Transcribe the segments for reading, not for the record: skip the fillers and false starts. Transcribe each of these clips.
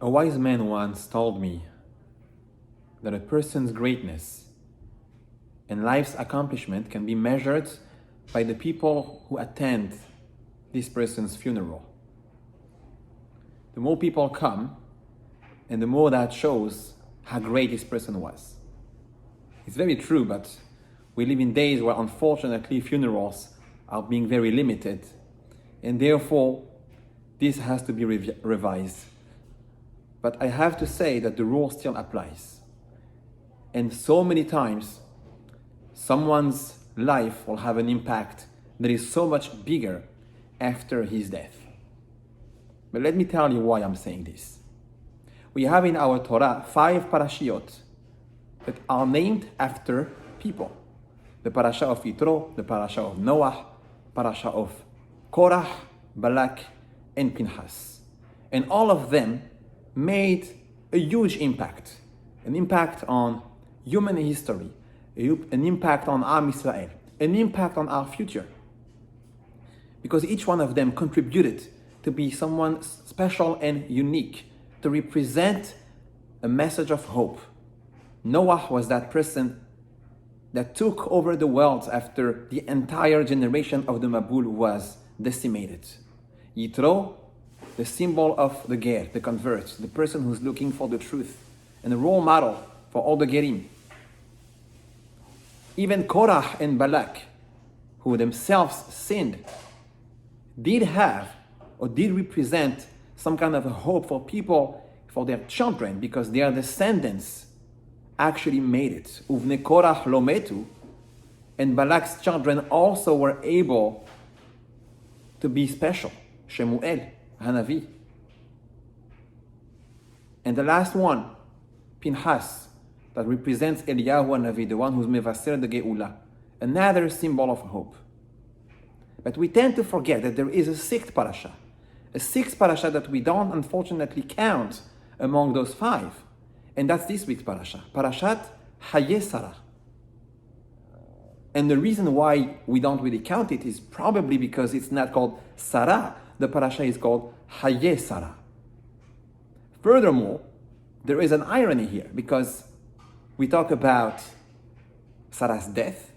A wise man once told me that a person's greatness and life's accomplishment can be measured by the people who attend this person's funeral. The more people come, and the more that shows how great this person was. It's very true, but we live in days where unfortunately funerals are being very limited, and therefore this has to be revised. But I have to say that the rule still applies. And so many times, someone's life will have an impact that is so much bigger after his death. But let me tell you why I'm saying this. We have in our Torah 5 parashiot that are named after people. The parasha of Yitro, the parasha of Noah, parasha of Korah, Balak, and Pinchas. And all of them made a huge impact. An impact on human history, an impact on Am Israel, an impact on our future. Because each one of them contributed to be someone special and unique, to represent a message of hope. Noah was that person that took over the world after the entire generation of the Mabul was decimated. Yitro, the symbol of the Ger, the convert, the person who's looking for the truth, and a role model for all the Gerim. Even Korah and Balak, who themselves sinned, did have or did represent some kind of a hope for people, for their children, because their descendants actually made it. Uvne Korah lo metu, and Balak's children also were able to be special. Shemuel, Hanavi. And the last one, Pinchas, that represents Eliyahu Hanavi, the one who's Mevaser the Geula, another symbol of hope. But we tend to forget that there is a sixth parasha that we don't unfortunately count among those 5. And that's this week's parasha, Parashat Hayei. And the reason why we don't really count it is probably because it's not called Sarah. The parasha is called Hayei. Furthermore, there is an irony here, because we talk about Sarah's death,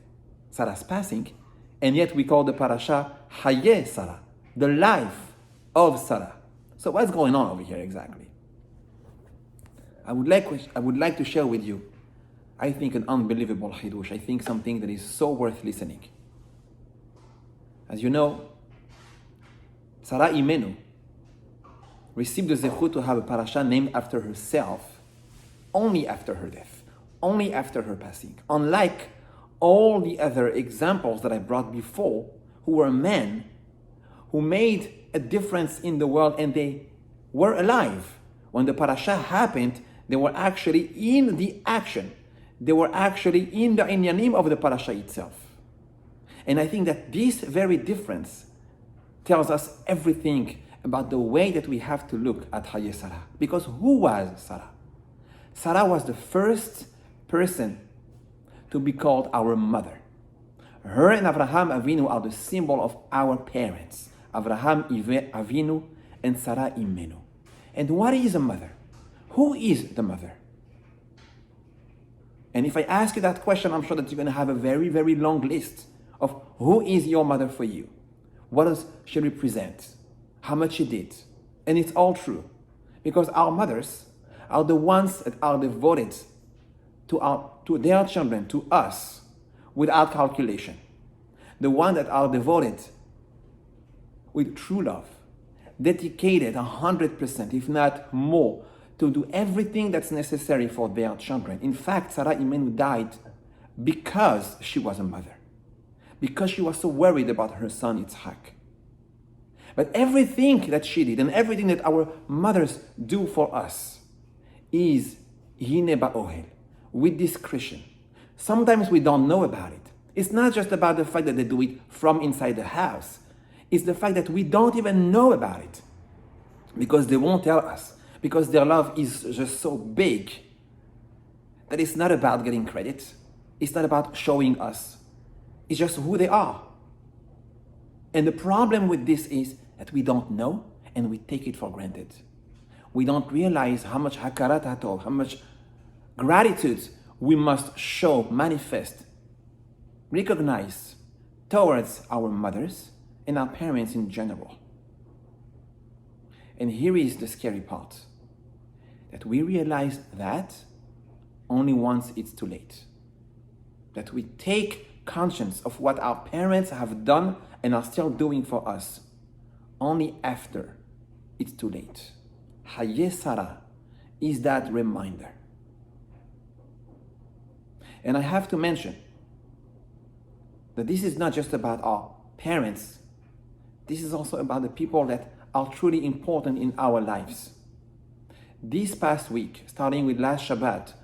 Sarah's passing, and yet we call the parasha Hayei Sarah, the life of Sarah. So what's going on over here exactly? I would like to share with you, I think, an unbelievable chidush. I think something that is so worth listening. As you know, Sarah Imenu received the zechut to have a parasha named after herself only after her death, only after her passing. Unlike all the other examples that I brought before, who were men who made a difference in the world and they were alive. When the parasha happened, they were actually in the action. They were actually in the inyanim of the parasha itself. And I think that this very difference tells us everything about the way that we have to look at Hayei Sarah. Because who was Sarah? Sarah was the first person to be called our mother. Her and Avraham Avinu are the symbol of our parents. Avraham Avinu and Sarah Imenu. And what is a mother? Who is the mother? And if I ask you that question, I'm sure that you're going to have a very, very long list of who is your mother for you. What does she represent? How much she did? And it's all true. Because our mothers are the ones that are devoted to their children, to us, without calculation. The ones that are devoted with true love, dedicated 100%, if not more, to do everything that's necessary for their children. In fact, Sarah Imenu died because she was a mother, because she was so worried about her son Yitzhak. But everything that she did and everything that our mothers do for us is hine ba'ohel, with discretion. Sometimes we don't know about it. It's not just about the fact that they do it from inside the house. It's the fact that we don't even know about it because they won't tell us, because their love is just so big that it's not about getting credit. It's not about showing us. It's just who they are. And the problem with this is that we don't know and we take it for granted. we don't realize how much hakarat hatov, how much gratitude we must show, manifest, recognize towards our mothers and our parents in general. And here is the scary part, that we realize that only once it's too late. That we take conscience of what our parents have done and are still doing for us only after it's too late. Hayei Sarah is that reminder. And I have to mention that this is not just about our parents. This is also about the people that are truly important in our lives. This past week, starting with last Shabbat,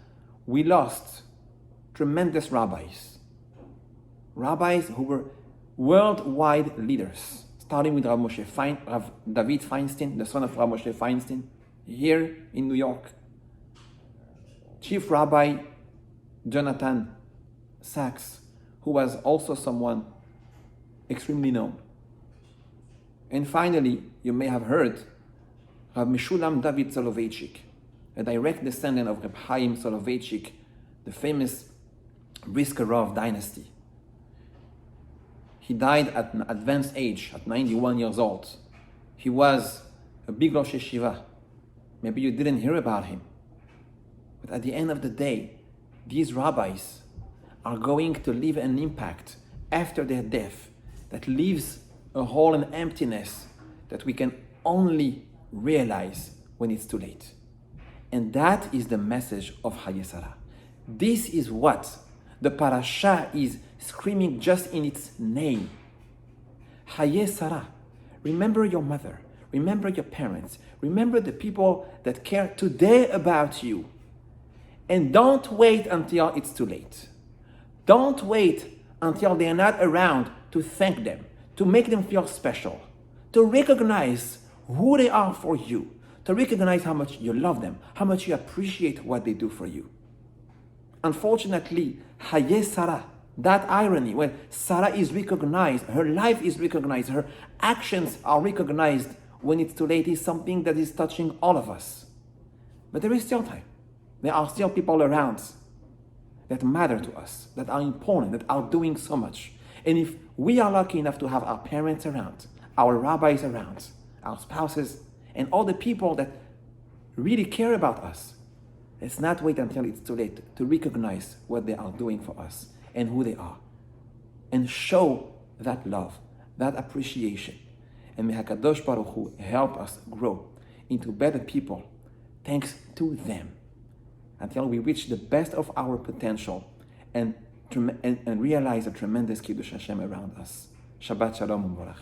we lost tremendous rabbis. Rabbis who were worldwide leaders, starting with Rav David Feinstein, the son of Rav Moshe Feinstein, here in New York. Chief Rabbi Jonathan Sachs, who was also someone extremely known. And finally, you may have heard Rav Meshulam David Soloveitchik, a direct descendant of Reb Chaim Soloveitchik, the famous Briskerov dynasty. He died at an advanced age, at 91 years old. He was a big Rosh Yeshiva. Maybe you didn't hear about him. But at the end of the day, these rabbis are going to leave an impact after their death that leaves a hole and emptiness that we can only realize when it's too late. And that is the message of Hayei Sarah. This is what the parasha is screaming just in its name. Hayei Sarah. Remember your mother. Remember your parents. Remember the people that care today about you. And don't wait until it's too late. Don't wait until they're not around to thank them, to make them feel special, to recognize who they are for you, to recognize how much you love them, how much you appreciate what they do for you. Unfortunately, Hayei Sarah, that irony, when Sarah is recognized, her life is recognized, her actions are recognized when it's too late, is something that is touching all of us. But there is still time. There are still people around that matter to us, that are important, that are doing so much. And if we are lucky enough to have our parents around, our rabbis around, our spouses, and all the people that really care about us, let's not wait until it's too late to recognize what they are doing for us and who they are. And show that love, that appreciation. And may HaKadosh Baruch Hu help us grow into better people thanks to them, until we reach the best of our potential and realize a tremendous Kiddush Hashem around us. Shabbat Shalom U'Barach.